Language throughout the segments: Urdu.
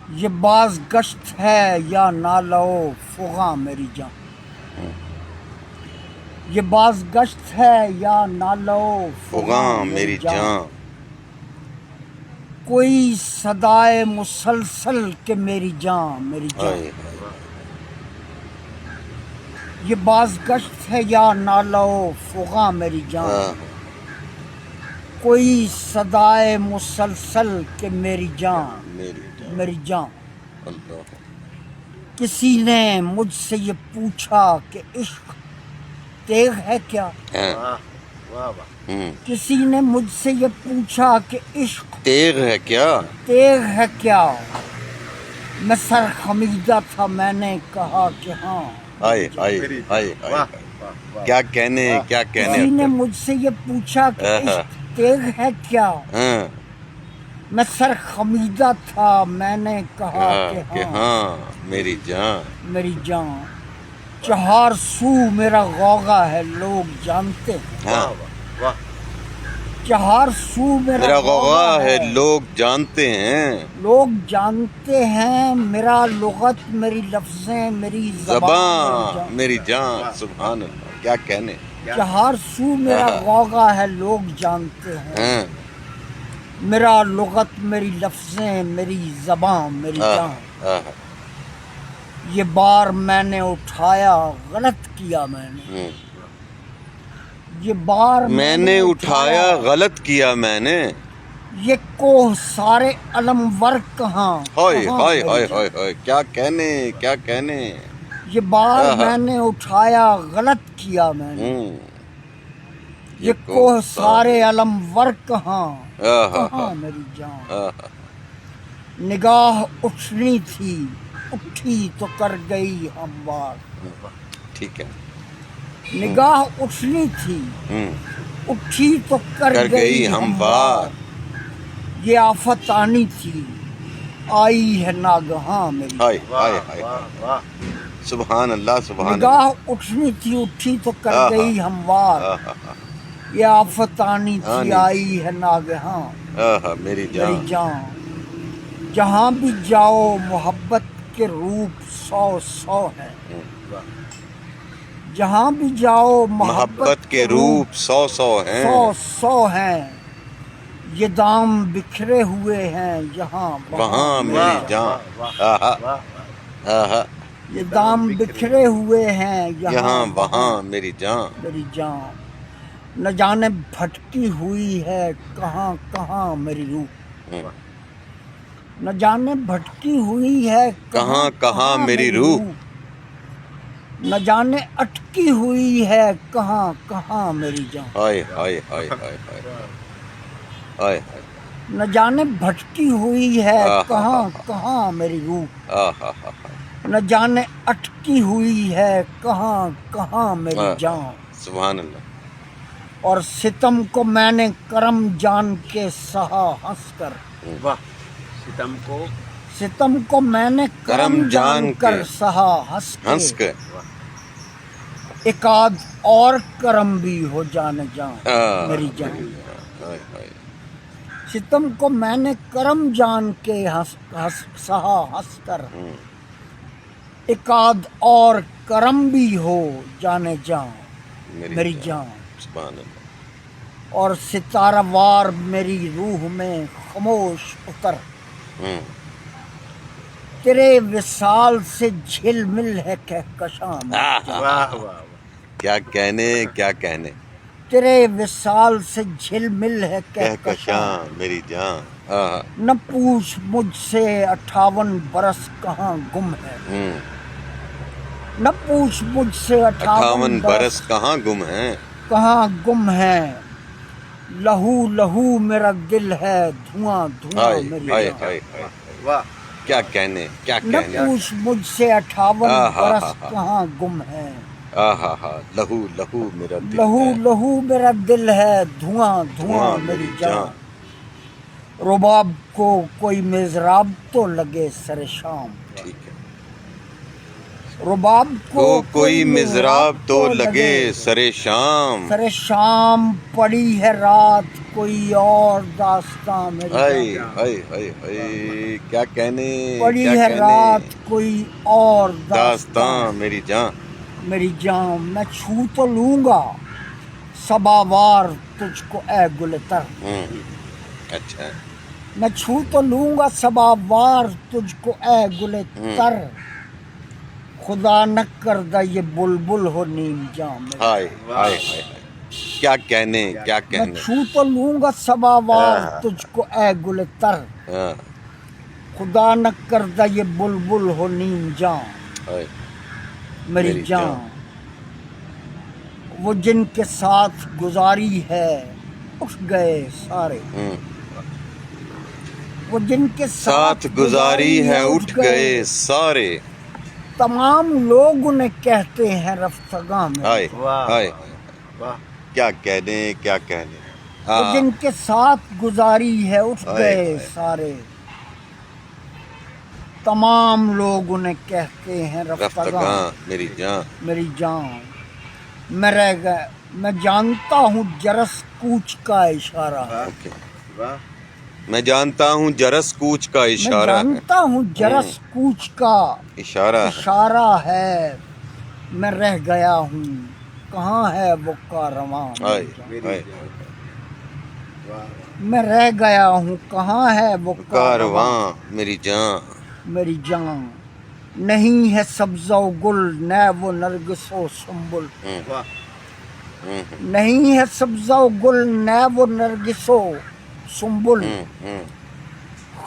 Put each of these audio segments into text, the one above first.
یہ باز گشت ہے یا نالو فغاں میری جان، یہ باز گشت ہے یا نالو فغاں میری جان، کوئی صدائے مسلسل کہ میری جان میری جان، ہائے ہائے، یہ باز گشت ہے یا نالو فغاں میری جان، کوئی صدائے مسلسل کہ میری جان میری جان، میری جان۔ اللہ، کسی نے مجھ سے یہ پوچھا کہ عشق تیغ ہے کیا، کسی نے مجھ سے یہ پوچھا کہ عشق تیغ ہے کیا، تیغ ہے کیا، میں سر خمیدہ تھا، میں نے کہا کہ ہاں۔ ہائے ہائے ہائے ہائے، کیا کہنے کیا کہنے۔ کسی نے مجھ سے یہ پوچھا کہ عشق تیغ ہے کیا، ہاں، میں سر خمیدہ تھا، میں نے کہا کہ کہ ہاں ہاں میری جان، میری جان۔ چہار سو میرا غوغا ہے لوگ جانتے ہیں، ہاں، چہار سو میرا غوغا ہے لوگ جانتے ہیں، لوگ جانتے ہیں، میرا لغت میری لفظیں میری زبان میری جان، سبحان اللہ، کیا کہنے۔ چہار سو میرا غوغا ہے لوگ جانتے ہیں، ہاں، میرا لغت میری لفظیں میری زبان میری جان۔ آہ، یہ بار میں نے اٹھایا غلط کیا میں نے، یہ بار میں نے اٹھایا غلط کیا میں نے، یہ کوہ سارے علم ور کہاں ہائے کہاں ہائے میری ہائے جان۔ ہائے ہائے، کیا کہنے کیا کہنے۔ یہ بار میں نے اٹھایا غلط کیا میں نے، یہ کوہ سارے علم ور کہاں کہاں میری جان۔ نگاہ اٹھنی تھی اٹھی تو کر گئی ہموار، ٹھیک ہے، نگاہ اٹھنی تھی اٹھی تو کر گئی ہموار، یہ آفت آنی تھی آئی ہے ناگہاں میری ہائے جان۔ ہائے ہائے، سبحان اللہ سبحان اللہ، نگاہ اٹھنی تھی اٹھی تو کر گئی ہموار، یہ آفت آنی تھی آئی ہے ناگہاں میری میری جان، جان۔ جہاں بھی جاؤ محبت کے روپ سو سو ہیں، جہاں بھی جاؤ محبت کے روپ سو سو ہیں، سو سو ہیں، یہ دام بکھرے ہوئے ہیں یہاں وہاں میری جان، یہ دام بکھرے ہوئے ہیں یہاں وہاں میری جان، میری جان۔ نہ جانے بھٹکی ہوئی ہے کہاں کہاں میری روح، نہ جانے بھٹکی ہوئی ہے کہاں کہاں میری روح، نہ جانے اٹکی ہوئی ہے کہاں کہاں میری جان۔ ہائے ہائے ہائے ہائے ہائے ہائے، نہ جانے بھٹکی ہوئی ہے کہاں کہاں میری روح، نہ جانے اٹکی ہوئی ہے کہاں کہاں میری جان۔ سبحان اللہ، اور ستم کو میں نے کرم جان کے سہا ہنس کر، ستم کو میں نے کرم جان کر سہا ہنس کے، ایک آدھ اور کرم بھی ہو جانے جان میری جان۔ ستم کو میں نے کرم جان کے سہا ہنس کر، ایک آدھ اور کرم بھی ہو جانے جان میری جان۔ سبحان اللہ، اور ستارہ وار میری روح میں خاموش اتر، تیرے وصال سے جھل مل ہے کہکشاں میری جان، کیا کہنے کیا کہنے۔ تیرے وصال سے جھل مل ہے کہکشاں میری جان، نہ پوچھ مجھ سے 58 برس کہاں گم ہے، نہ پوچھ مجھ سے 58 برس کہاں گم ہیں، کہاں گم ہے، لہو لہو میرا دل ہے دھواں دھواں میری ہائے جان۔ ہائے ہائے، کیا کہنے کیا نہ کہنے۔ پوچھ مجھ سے 58 برس کہاں گم ہے، لہو لہو میرا دل لہو ہے لہو میرا دل ہے دھواں دھواں میری جان۔ رباب کو کوئی میزراب تو لگے سر شام، ٹھیک ہے، رباب کو کوئی مضراب تو لگے سر شام، سر شام پڑی ہے رات کوئی اور داستان میری ہائے جان، ہائے ہائے ہائے کیا کہنے، پڑی کیا ہے کہنے، رات کوئی اور داستان میری جان، میری جان، میں چھو تو لوں گا صباوار تجھ کو اے گل تر، اچھا، میں چھو تو لوں گا صباوار تجھ کو اے گل تر، خدا نہ کردہ یہ بلبل ہو نیم جام میری ہائے ہائے ہائے ہائے کیا کہنے، کیا میں کہنے، چھو تو لوں گا صباوار تجھ کو اے گل تر، ہاں خدا نہ کردہ یہ بلبل ہو نیم جام ہائے میری جان، وہ جن کے ساتھ گزاری ہے اٹھ گئے سارے، وہ جن کے ساتھ گزاری ہے اٹھ گئے سارے، تمام لوگ انہیں کہتے ہیں رفتگاں میں، ہائے ہائے کیا کہنے، کیا کہنے، وہ جن کے ساتھ گزاری ہے اٹھ ہائے گئے ہائے سارے، تمام لوگ انہیں کہتے ہیں رفتگاں رفتگاں میری جان، میری جان، میں رہ گیا، میں جانتا ہوں جرس کوچ کا اشارہ ہے، اوکے، میں جانتا ہوں جرس کوچ کا میں اشارہ ہے، جانتا ہوں جرس کوچ کا اشارہ ہے، اشارہ ہے، میں رہ گیا ہوں کہاں ہے وہ کارواں ہائے میری جان، ہائے میں رہ گیا ہوں کہاں ہے وہ کارواں کارواں میری جان، میری جان، نہیں ہے سبزہ و گل نہ وہ نرگس و سنبل، نہیں ہے سبزہ و گل نہ وہ نرگس و سنبل،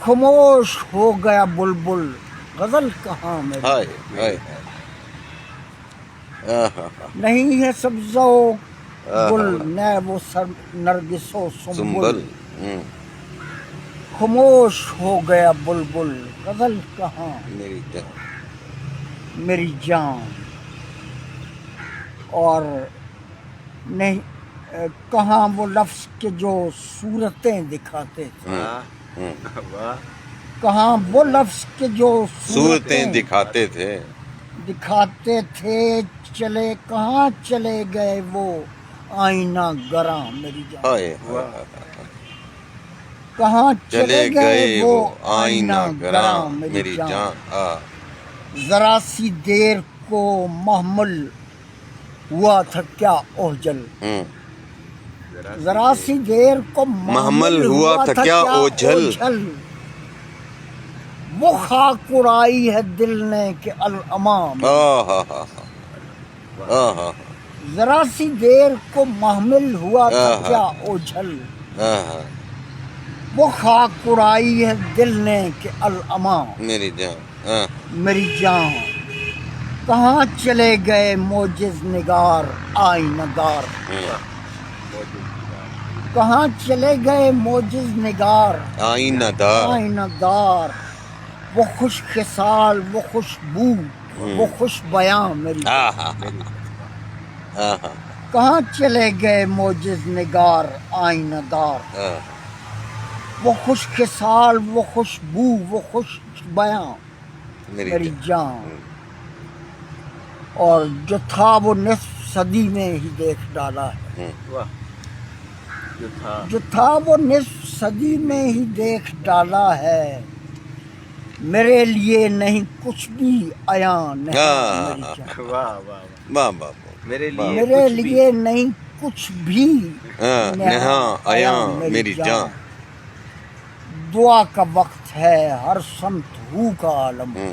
خاموش ہو گیا بلبل غزل کہاں میری ہائے جان، ہائے نہیں ہے سبزہ و گل نہ وہ نرگس و سنبل، سنبل، خاموش ہو گیا بلبل غزل کہاں میری جان، میری جان، اور نہیں کہاں وہ لفظ کے جو صورتیں دکھاتے تھے، کہاں وہ لفظ کے جو صورتیں دکھاتے تھے، دکھاتے تھے، چلے کہاں چلے گئے وہ آئینہ گراں میری جان، ہائے کہاں چلے گئے وہ وہ آئینہ گراں میری جان، ذرا سی دیر کو محمل ہوا تھا کیا اوجل، ذرا سی دیر کو محمل ہوا تھا کیا اوجھل، وہ خاک اڑائی ہے دل نے کہ الامام، ذرا سی دیر کو محمل ہوا تھا کیا اوجھل، وہ خاک اڑائی ہے دل نے کہ الامام میری جان، میری جان، کہاں چلے گئے موجز نگار آئینہ دار، کہاں چلے گئے موجز نگار آئینہ دار، آئینہ دار، وہ خوش خصال وہ خوشبو وہ خوش بیاں میری جان، کہاں چلے گئے موجز نگار آئینہ دار، وہ خوش خصال وہ خوشبو وہ خوش بیاں میری جان، اور جو تھا وہ نصف صدی میں ہی دیکھ ڈالا ہے، جو تھا وہ نصف صدی میں ہی دیکھ ڈالا ہے، میرے لیے نہیں کچھ بھی عیاں نہاں میری جان، میرے لیے نہیں کچھ بھی نہاں عیاں میری جان، دعا کا وقت ہے ہر سمت ہو کا عالم ہے،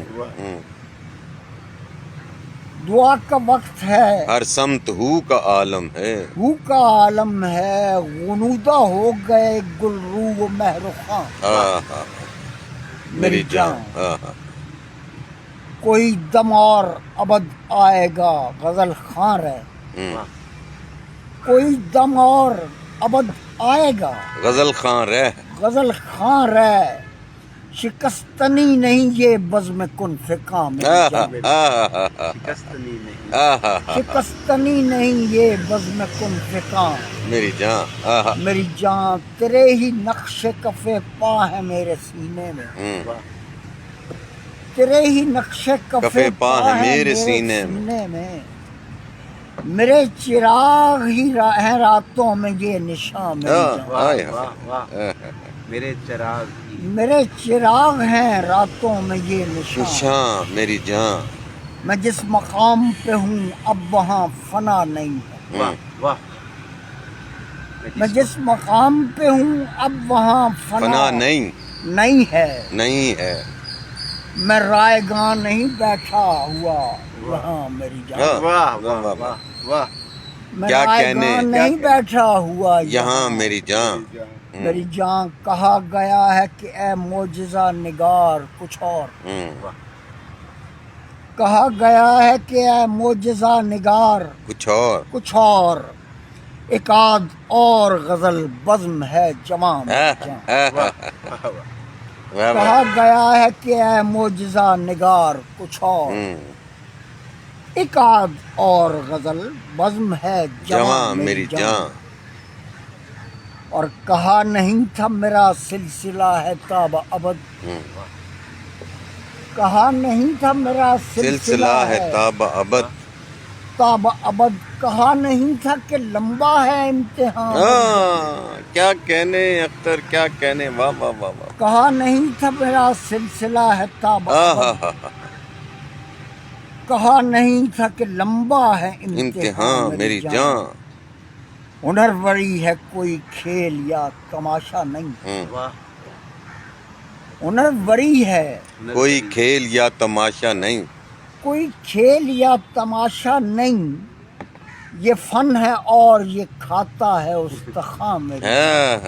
دعا کا وقت ہے ہر سمت ہو کا عالم ہے، ہو کا عالم ہے، غنودہ ہو گئے گل رو و مہر خاں میری جان، کوئی دم اور ابد آئے گا غزل خاں رہ، کوئی دم اور ابد آئے گا غزل خاں رہ، غزل خاں رہ، شکستنی نہیں یہ بزم کن فکاں میری جان، شکستنی نہیں یہ بزم کن فکاں میری جان، میری جان، تیرے ہی نقش کف پا ہے میرے سینے میں، تیرے ہی نقشے کفے پا ہے میرے سینے میں، میرے چراغ ہی ہیں راتوں میں یہ نشاں میری جان، واہ واہ میرے چراغ میرے چراغ ہیں راتوں میں یہ نشاں، نشاں میری جان، میں جس مقام پہ ہوں اب وہاں فنا نہیں ہے، واہ واہ میں جس مقام پہ ہوں اب وہاں فنا نہیں ہے، نہیں ہے، میں رائے گاں نہیں بیٹھا ہوا یہاں میری جان، واہ واہ واہ واہ میں کیا رائے کہنے، گاں نہیں بیٹھا ہوا یہاں میری جان، میری جان، کہا گیا ہے کہ اے معجزہ نگار کچھ اور، کہا گیا ہے کہ اے معجزہ نگار کچھ اور، ایک آدھ اور غزل بزم ہے جمع میری جان، کہا گیا ہے کہ اے معجزہ نگار کچھ اور، ایک آدھ اور غزل بزم ہے جمع میری جان، اور کہا نہیں تھا میرا سلسلہ ہے تاب ابد، کہا نہیں تھا میرا سلسلہ ہے تاب ابد، تاب ابد، کہا نہیں تھا کہ لمبا ہے امتحان، کیا کہنے اختر کیا کہنے، واہ واہ واہ واہ، کہا نہیں تھا میرا سلسلہ ہے تاب ابد، کہا نہیں تھا کہ لمبا ہے امتحان میری جان، ہنروری ہے کوئی کھیل یا تماشا نہیں، ہنروری ہے کوئی کھیل یا تماشا نہیں، کوئی کھیل یا تماشا نہیں، یہ فن ہے اور یہ کھاتا ہے استخوان میری جان،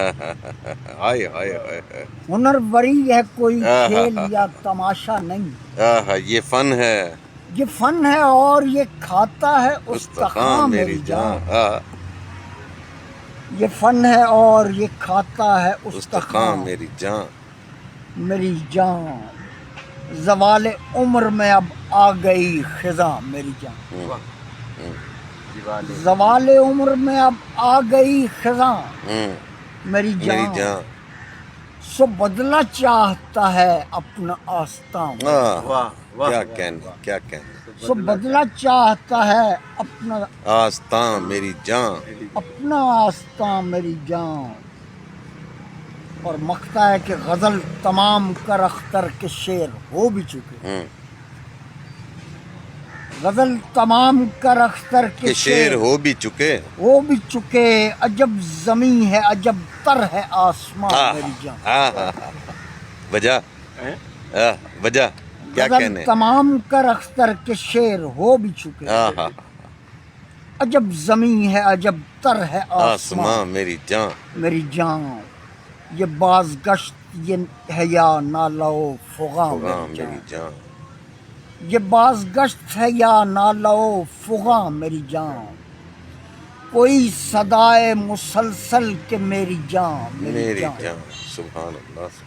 ہائے ہائے ہائے، ہنروری ہے کوئی کھیل یا تماشا نہیں، یہ فن ہے، یہ فن ہے اور یہ کھاتا ہے استخوان میری جان، یہ فن ہے اور یہ کھاتا ہے استخوان میری جان، میری جان، زوال عمر میں اب آ گئی خزاں میری جان، زوال عمر میں اب آ گئی خزاں میری جان، سو بدلنا چاہتا ہے اپنا آستان، کیا کہنے کیا کہنے، سو بدلنا چاہتا ہے اپنا آستان میری جان، اپنا آستان میری جان، اور مکتا ہے کہ غزل تمام کر اختر کے شعر ہو بھی چکے، غزل تمام کر اختر کے شعر ہو بھی چکے، عجب زمیں ہے عجب تر ہے آسمان میری جان، وجہ وجہ کیا غزل کہنے، تمام کر اختر کے شعر ہو بھی چکے، عجب زمیں ہے عجب تر ہے آسمان میری جان، میری جان، یہ بازگشت یہ ہے یا نالہ و فغاں میری جان، یہ بازگشت ہے یا نالہ و فغاں میری جان، کوئی صدائے مسلسل کہ میری جان میری جان، سبحان اللہ۔